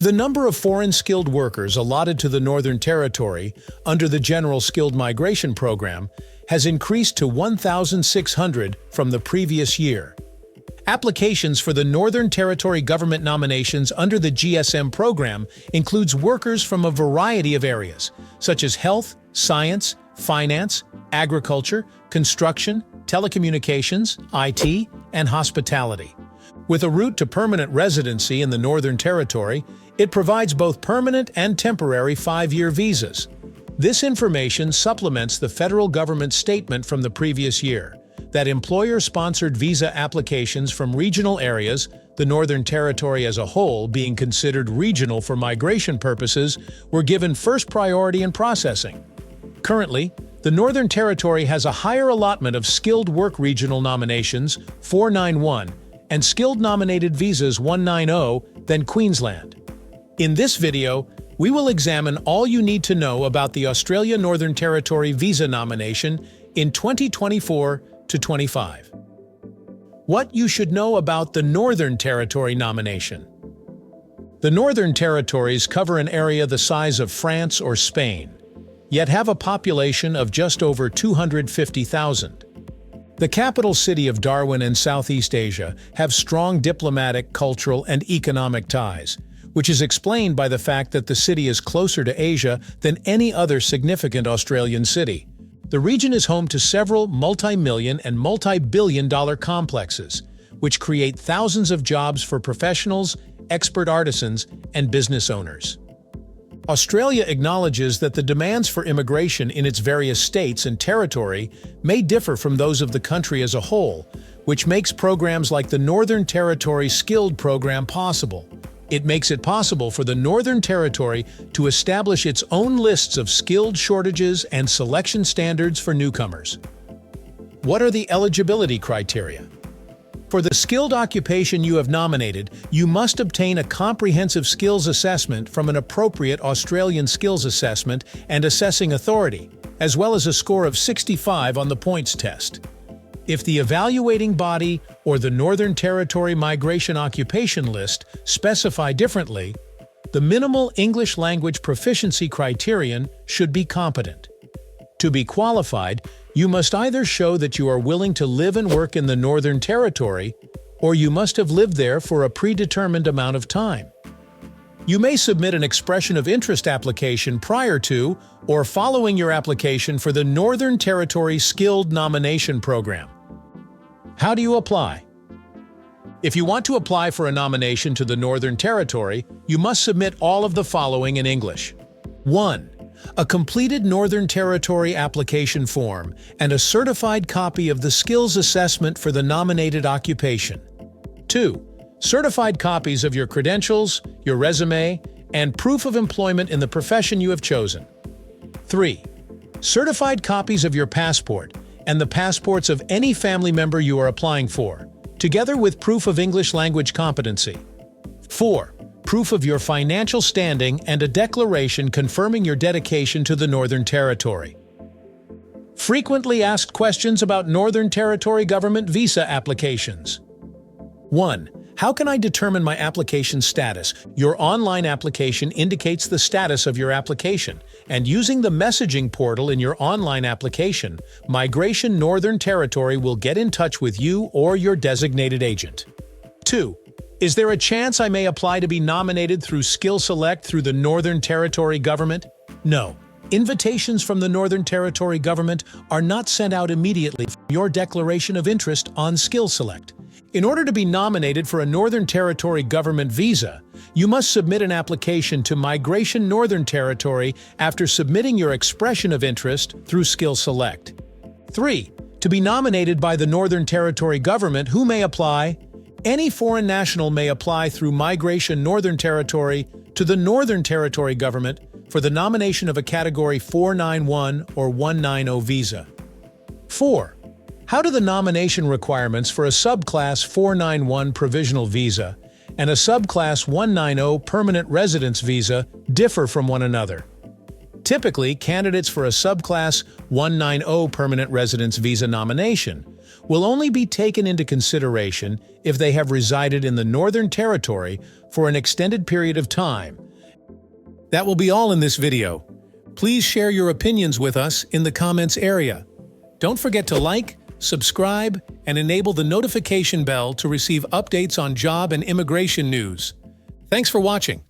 The number of foreign skilled workers allotted to the Northern Territory under the General Skilled Migration Program has increased to 1,600 from the previous year. Applications for the Northern Territory government nominations under the GSM program includes workers from a variety of areas, such as health, science, finance, agriculture, construction, telecommunications, IT, and hospitality. With a route to permanent residency in the Northern Territory, it provides both permanent and temporary 5-year visas. This information supplements the federal government statement from the previous year that employer-sponsored visa applications from regional areas, the Northern Territory as a whole being considered regional for migration purposes, were given first priority in processing. Currently, the Northern Territory has a higher allotment of skilled work regional nominations, 491, and skilled nominated visas, 190, than Queensland. In this video, we will examine all you need to know about the Australia Northern Territory visa nomination in 2024 to 25. What you should know about the Northern Territory nomination. The Northern Territories cover an area the size of France or Spain, yet have a population of just over 250,000. The capital city of Darwin and South-East Asia have strong diplomatic, cultural, and economic ties, which is explained by the fact that the city is closer to Asia than any other significant Australian city. The region is home to several multi-million and multi-billion-dollar complexes, which create thousands of jobs for professionals, expert artisans, and business owners. Australia acknowledges that the demands for immigration in its various states and territory may differ from those of the country as a whole, which makes programs like the Northern Territory Skilled Program possible. It makes it possible for the Northern Territory to establish its own lists of skilled shortages and selection standards for newcomers. What are the eligibility criteria? For the skilled occupation you have nominated, you must obtain a comprehensive skills assessment from an appropriate Australian skills assessment and assessing authority, as well as a score of 65 on the points test. If the evaluating body or the Northern Territory Migration Occupation List specify differently, the minimal English language proficiency criterion should be competent. To be qualified, you must either show that you are willing to live and work in the Northern Territory, or you must have lived there for a predetermined amount of time. You may submit an expression of interest application prior to or following your application for the Northern Territory Skilled Nomination Program. How do you apply? If you want to apply for a nomination to the Northern Territory, you must submit all of the following in English. 1. A completed Northern Territory application form and a certified copy of the skills assessment for the nominated occupation. 2. Certified copies of your credentials, your resume, and proof of employment in the profession you have chosen. 3. Certified copies of your passport and the passports of any family member you are applying for, together with proof of English language competency. 4. Proof of your financial standing and a declaration confirming your dedication to the Northern Territory. Frequently asked questions about Northern Territory government visa applications. 1. How can I determine my application status? Your online application indicates the status of your application, and using the messaging portal in your online application, Migration Northern Territory will get in touch with you or your designated agent. 2. Is there a chance I may apply to be nominated through Skill Select through the Northern Territory government? No. Invitations from the Northern Territory government are not sent out immediately from your declaration of interest on Skill Select. In order to be nominated for a Northern Territory government visa, you must submit an application to Migration Northern Territory after submitting your expression of interest through Skill Select. 3. To be nominated by the Northern Territory government, who may apply? Any foreign national may apply through Migration Northern Territory to the Northern Territory government for the nomination of a Category 491 or 190 visa. 4. How do the nomination requirements for a Subclass 491 provisional visa and a Subclass 190 permanent residence visa differ from one another? Typically, candidates for a Subclass 190 permanent residence visa nomination will only be taken into consideration if they have resided in the Northern Territory for an extended period of time. That will be all in this video. Please share your opinions with us in the comments area. Don't forget to like, subscribe, and enable the notification bell to receive updates on job and immigration news. Thanks for watching.